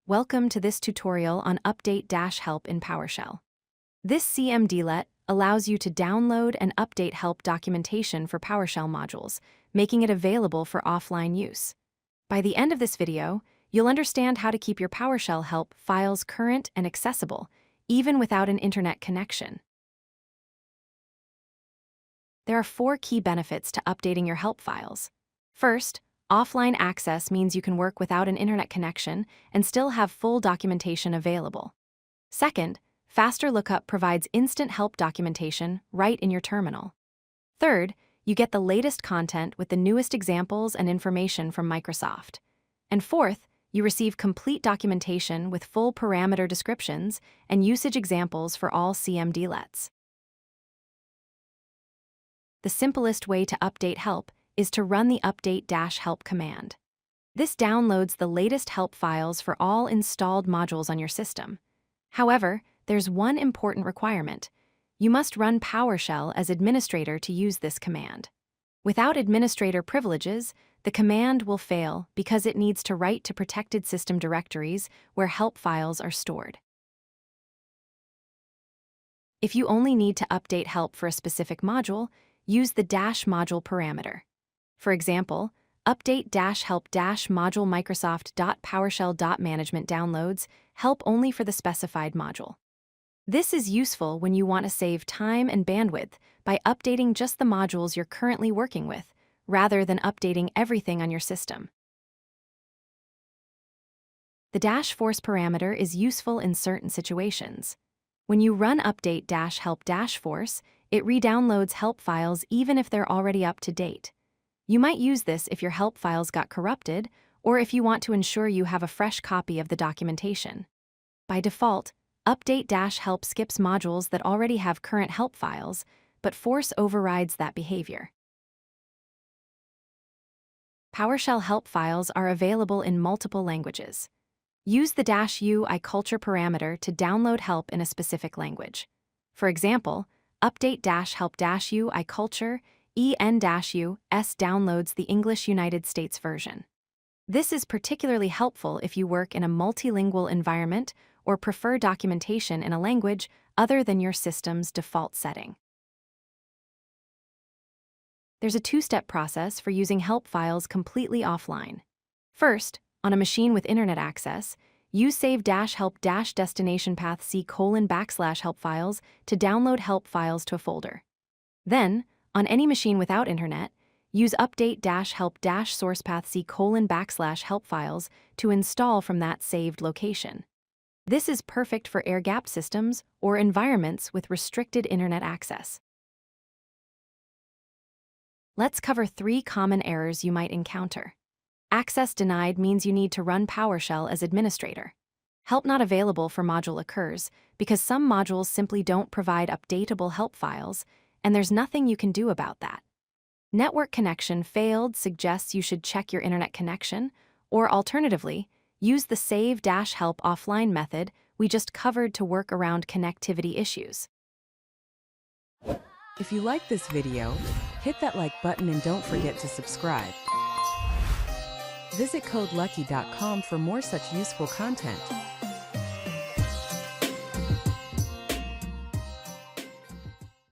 Welcome to this tutorial on Update-Help in PowerShell. This cmdlet allows you to download and update help documentation for PowerShell modules, making it available for offline use. By the end of this video, you'll understand how to keep your PowerShell help files current and accessible, even without an internet connection. There are 4 key benefits to updating your help files. First, offline access means you can work without an internet connection and still have full documentation available. Second, faster lookup provides instant help documentation right in your terminal. Third, you get the latest content with the newest examples and information from Microsoft. And fourth, you receive complete documentation with full parameter descriptions and usage examples for all cmdlets. The simplest way to update help is to run the update-help command. This downloads the latest help files for all installed modules on your system. However, there's one important requirement. You must run PowerShell as administrator to use this command. Without administrator privileges, the command will fail because it needs to write to protected system directories where help files are stored. If you only need to update help for a specific module, use the -module parameter. For example, update-help-module Microsoft.PowerShell.management downloads help only for the specified module. This is useful when you want to save time and bandwidth by updating just the modules you're currently working with, rather than updating everything on your system. The -force parameter is useful in certain situations. When you run update-help-force, it re-downloads help files even if they're already up to date. You might use this if your help files got corrupted, or if you want to ensure you have a fresh copy of the documentation. By default, update-help skips modules that already have current help files, but force overrides that behavior. PowerShell help files are available in multiple languages. Use the -UI culture parameter to download help in a specific language. For example, update-help-UI culture EN-US downloads the English United States version. This is particularly helpful if you work in a multilingual environment or prefer documentation in a language other than your system's default setting. There's a 2-step process for using help files completely offline. First, on a machine with internet access, use save-help-destination path C:\help files to download help files to a folder. Then, on any machine without internet, use update-help-source path C:\help files to install from that saved location. This is perfect for air-gapped systems or environments with restricted internet access. Let's cover 3 common errors you might encounter. Access denied means you need to run PowerShell as administrator. Help not available for module occurs because some modules simply don't provide updatable help files, and there's nothing you can do about that. Network connection failed suggests you should check your internet connection, or alternatively, use the save-help offline method we just covered to work around connectivity issues. If you like this video, hit that like button and don't forget to subscribe. Visit codelucky.com for more such useful content.